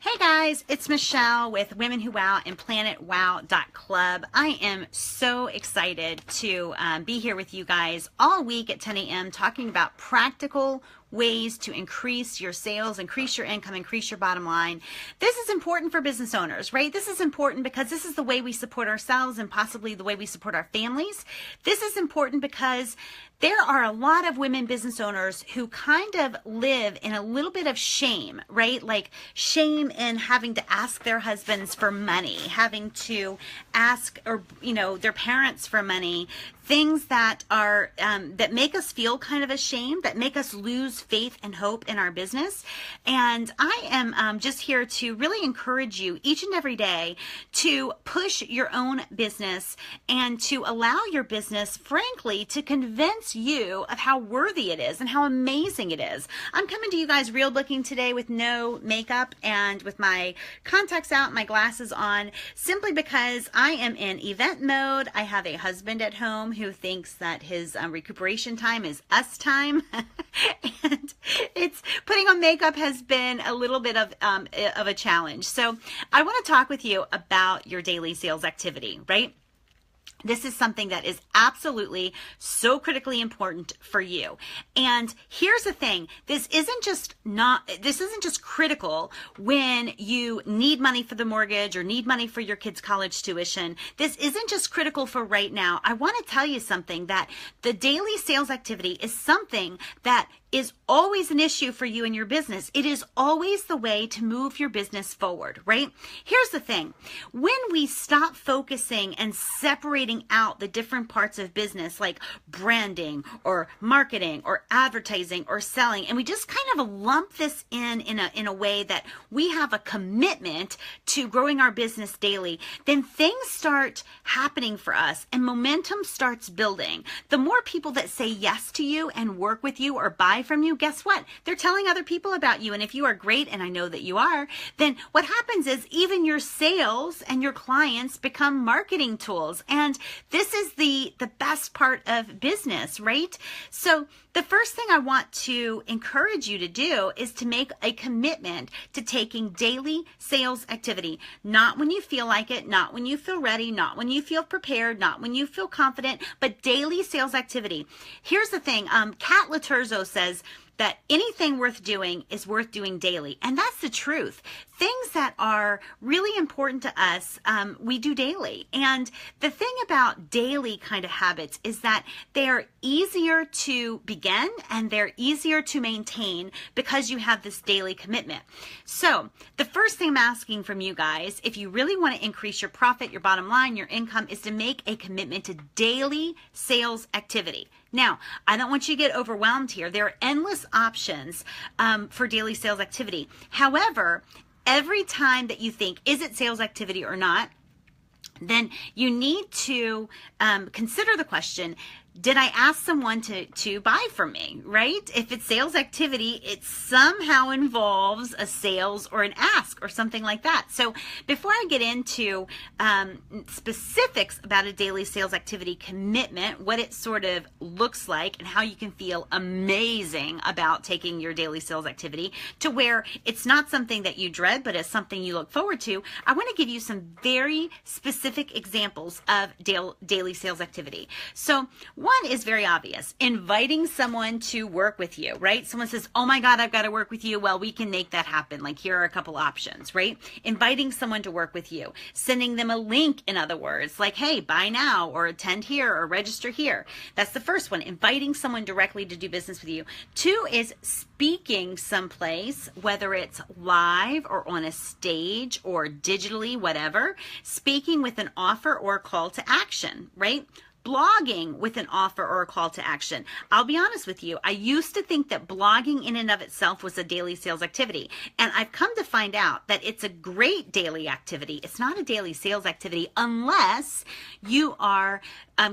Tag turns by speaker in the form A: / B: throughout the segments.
A: Hey guys, it's Michelle with Women Who Wow and PlanetWOW.club. I am so excited to be here with you guys all week at 10 a.m. talking about practical ways to increase your sales, increase your income, increase your bottom line. This is important for business owners, right? This is important because this is the way we support ourselves and possibly the way we support our families. This is important because there are a lot of women business owners who kind of live in a little bit of shame, right? Like shame in having to ask their husbands for money, having to ask their parents for money, things that are that make us feel kind of ashamed, that make us lose faith and hope in our business. And I am just here to really encourage you each and every day to push your own business and to allow your business, frankly, to convince you of how worthy it is and how amazing it is. I'm coming to you guys real looking today with no makeup and with my contacts out, my glasses on, simply because I am in event mode. I have a husband at home who thinks that his recuperation time is us time. And it's putting on makeup has been a little bit of a challenge. So I want to talk with you about your daily sales activity, right? This is something that is absolutely so critically important for you. And here's the thing, this isn't just critical when you need money for the mortgage or need money for your kids' college tuition. This isn't just critical for right now. I want to tell you something, that the daily sales activity is something that is always an issue for you in your business. It is always the way to move your business forward, right? Here's the thing. When we stop focusing and separating out the different parts of business like branding or marketing or advertising or selling, and we just kind of lump this in a way that we have a commitment to growing our business daily, then things start happening for us and momentum starts building. The more people that say yes to you and work with you or buy from you, guess what? They're telling other people about you. And if you are great, and I know that you are, then what happens is even your sales and your clients become marketing tools. And this is the best part of business, right? So the first thing I want to encourage you to do is to make a commitment to taking daily sales activity, not when you feel like it, not when you feel ready, not when you feel prepared, not when you feel confident, but daily sales activity. Here's the thing, Kat Laterzo says that anything worth doing is worth doing daily. And that's the truth. Things that are really important to us, we do daily. And the thing about daily kind of habits is that they are easier to begin and they're easier to maintain because you have this daily commitment. So the first thing I'm asking from you guys, if you really want to increase your profit, your bottom line, your income, is to make a commitment to daily sales activity. Now, I don't want you to get overwhelmed here. There are endless options for daily sales activity. However, every time that you think, is it sales activity or not, then you need to consider the question, did I ask someone to buy from me, right? If it's sales activity, it somehow involves a sales or an ask or something like that. So before I get into specifics about a daily sales activity commitment, what it sort of looks like and how you can feel amazing about taking your daily sales activity to where it's not something that you dread, but it's something you look forward to, I want to give you some very specific examples of daily sales activity. So one is very obvious, inviting someone to work with you, right? Someone says, oh my God, I've got to work with you. Well, we can make that happen. Like, here are a couple options, right? Inviting someone to work with you, sending them a link, in other words, like, hey, buy now or attend here or register here. That's the first one, inviting someone directly to do business with you. Two is speaking someplace, whether it's live or on a stage or digitally, whatever, speaking with an offer or a call to action, right? Blogging with an offer or a call to action. I'll be honest with you, I used to think that blogging in and of itself was a daily sales activity. And I've come to find out that it's a great daily activity. It's not a daily sales activity unless you are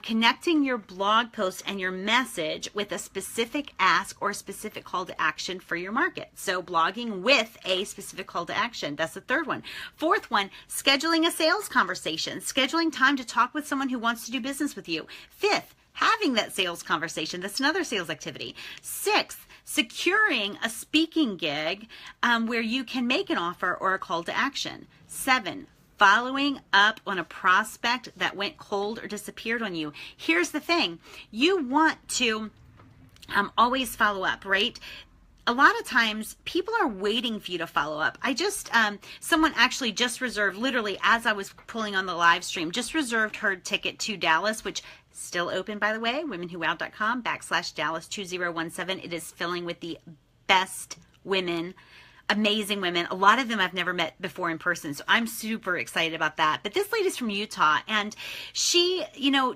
A: connecting your blog post and your message with a specific ask or a specific call to action for your market. So blogging with a specific call to action. That's the third one. Fourth one, scheduling a sales conversation, scheduling time to talk with someone who wants to do business with you. Fifth, having that sales conversation. That's another sales activity. Sixth, securing a speaking gig where you can make an offer or a call to action. 7, following up on a prospect that went cold or disappeared on you. Here's the thing. You want to always follow up, right? A lot of times people are waiting for you to follow up. Someone actually just reserved, literally as I was pulling on the live stream, just reserved her ticket to Dallas, which still open, by the way, womenwhowow.com/Dallas2017. It is filling with the best women, amazing women. A lot of them I've never met before in person, so I'm super excited about that. But this lady's from Utah, and she,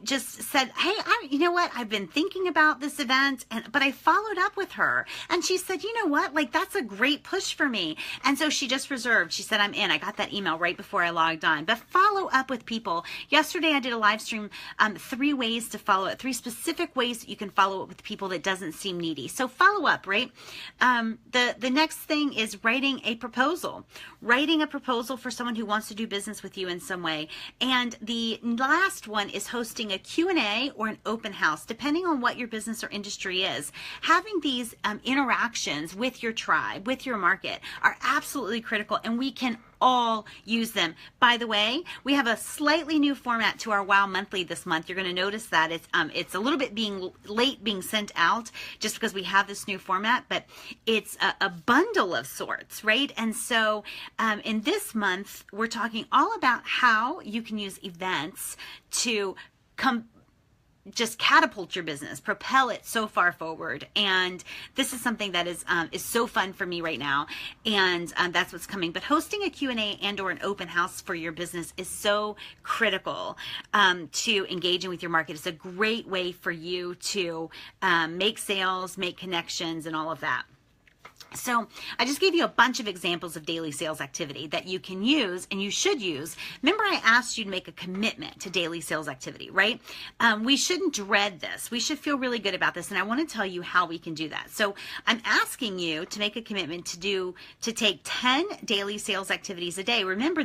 A: just said, hey, you know what? I've been thinking about this event, but I followed up with her, and she said, you know what? Like, that's a great push for me. And so she just reserved. She said, I'm in. I got that email right before I logged on. But follow up with people. Yesterday, I did a live stream, 3 ways to follow it, 3 specific ways that you can follow up with people that doesn't seem needy. So follow up, right? The next thing is writing a proposal for someone who wants to do business with you in some way. And the last one is hosting a Q&A or an open house, depending on what your business or industry is. Having these interactions with your tribe, with your market, are absolutely critical, and we can all use them. By the way, we have a slightly new format to our WOW Monthly this month. You're going to notice that it's a little bit late being sent out just because we have this new format, but it's a bundle of sorts, right? And so in this month, we're talking all about how you can use events to just catapult your business, propel it so far forward. And this is something that is so fun for me right now. And that's what's coming. But hosting a Q&A and or an open house for your business is so critical to engaging with your market. It's a great way for you to make sales, make connections, and all of that. So I just gave you a bunch of examples of daily sales activity that you can use and you should use. Remember, I asked you to make a commitment to daily sales activity, right? We shouldn't dread this. We should feel really good about this. And I want to tell you how we can do that. So I'm asking you to make a commitment to take 10 daily sales activities a day. Remember,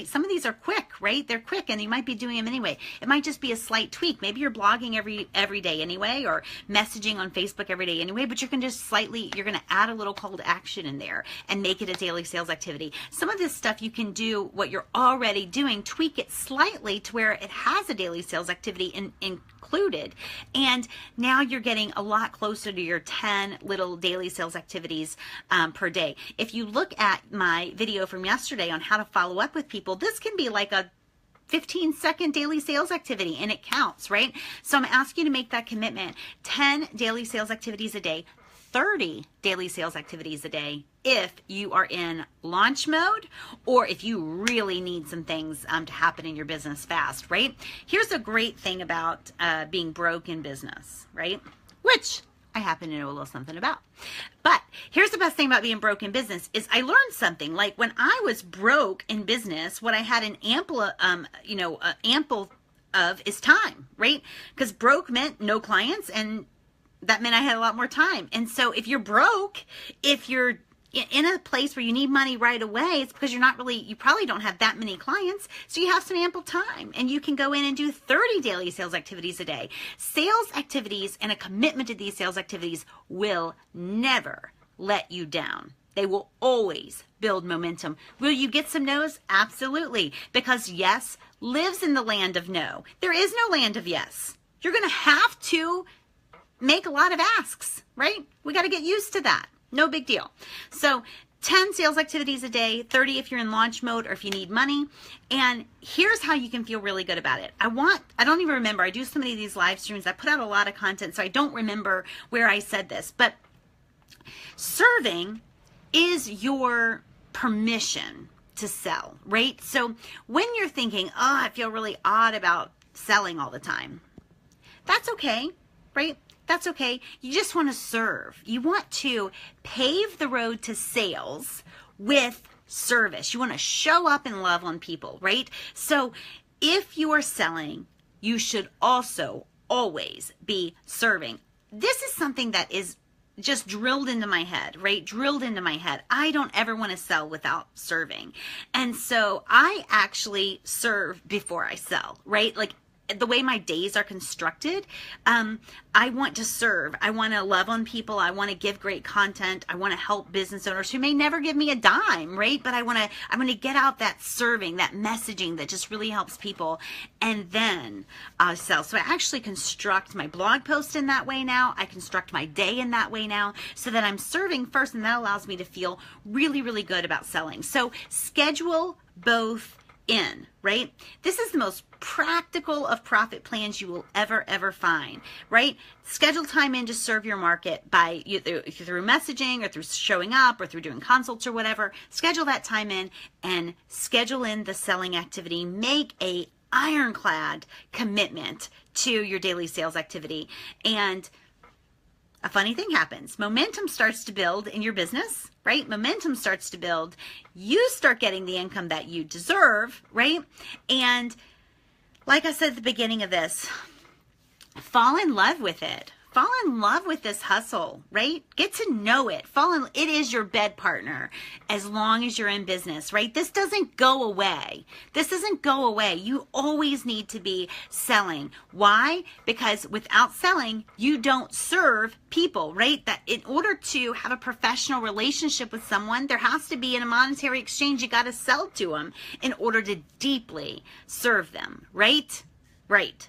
A: some of these are quick, right? They're quick and you might be doing them anyway. It might just be a slight tweak. Maybe you're blogging every day anyway, or messaging on Facebook every day anyway, but you're going to add a little call to action in there and make it a daily sales activity. Some of this stuff you can do what you're already doing, tweak it slightly to where it has a daily sales activity included. And now you're getting a lot closer to your 10 little daily sales activities per day. If you look at my video from yesterday on how to follow up with people, this can be like a 15-second daily sales activity, and it counts, right? So I'm asking you to make that commitment. 10 daily sales activities a day, 30 daily sales activities a day if you are in launch mode, or if you really need some things to happen in your business fast, right? Here's a great thing about being broke in business, right? Which I happen to know a little something about. But here's the best thing about being broke in business is I learned something. Like when I was broke in business, what I had an ample of is time, right? Because broke meant no clients, and that meant I had a lot more time. And so if you're broke, if you're in a place where you need money right away, it's because you probably don't have that many clients, so you have some ample time, and you can go in and do 30 daily sales activities a day. Sales activities and a commitment to these sales activities will never let you down. They will always build momentum. Will you get some no's? Absolutely, because yes lives in the land of no. There is no land of yes. You're going to have to make a lot of asks, right? We got to get used to that. No big deal. So 10 sales activities a day, 30 if you're in launch mode or if you need money. And here's how you can feel really good about it. I don't even remember. I do so many of these live streams. I put out a lot of content, so I don't remember where I said this. But serving is your permission to sell, right? So when you're thinking, oh, I feel really odd about selling all the time, that's okay, right? That's okay. You just want to serve. You want to pave the road to sales with service. You want to show up and love on people, right? So if you are selling, you should also always be serving. This is something that is just drilled into my head, right? Drilled into my head. I don't ever want to sell without serving. And so I actually serve before I sell, right? Like the way my days are constructed, I want to serve. I want to love on people. I want to give great content. I want to help business owners who may never give me a dime, right? But I want to get out that serving, that messaging that just really helps people, and then sell. So I actually construct my blog post in that way now. I construct my day in that way now, so that I'm serving first, and that allows me to feel really, really good about selling. So schedule both in, right? This is the most practical of profit plans you will ever find, right? Schedule time in to serve your market by through messaging or through showing up or through doing consults or whatever. Schedule that time in and schedule in the selling activity. Make a ironclad commitment to your daily sales activity, and a funny thing happens. Momentum starts to build in your business, right? Momentum starts to build. You start getting the income that you deserve, right? And like I said at the beginning of this, fall in love with it. Fall in love with this hustle, right? Get to know it. It is your bed partner as long as you're in business, right? This doesn't go away. This doesn't go away. You always need to be selling. Why? Because without selling, you don't serve people, right? That in order to have a professional relationship with someone, there has to be a monetary exchange. You got to sell to them in order to deeply serve them, right? Right.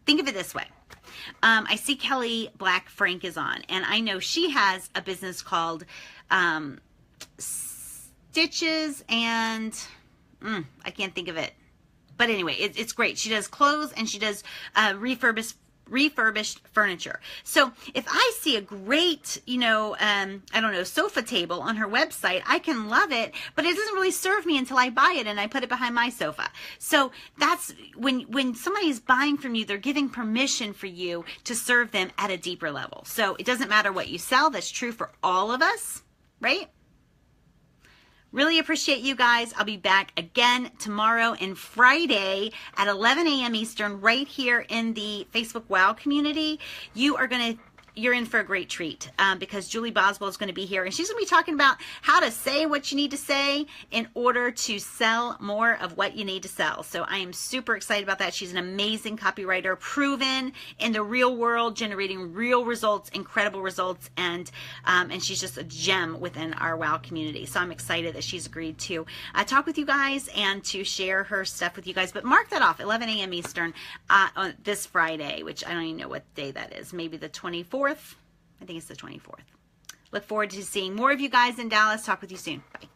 A: Think of it this way. I see Kelly Black Frank is on, and I know she has a business called Stitches and I can't think of it. But anyway, it's great. She does clothes and she does refurbished furniture. So if I see a great, I don't know, sofa table on her website, I can love it, but it doesn't really serve me until I buy it and I put it behind my sofa. So that's when somebody is buying from you, they're giving permission for you to serve them at a deeper level. So it doesn't matter what you sell. That's true for all of us, right? Really appreciate you guys. I'll be back again tomorrow and Friday at 11 a.m. Eastern right here in the Facebook WOW community. You're in for a great treat because Julie Boswell is going to be here, and she's going to be talking about how to say what you need to say in order to sell more of what you need to sell. So I am super excited about that. She's an amazing copywriter, proven in the real world, generating real results, incredible results, and she's just a gem within our WOW community. So I'm excited that she's agreed to talk with you guys and to share her stuff with you guys. But mark that off, 11 a.m. Eastern on this Friday, which I don't even know what day that is. Maybe the 24th. I think it's the 24th. Look forward to seeing more of you guys in Dallas. Talk with you soon. Bye.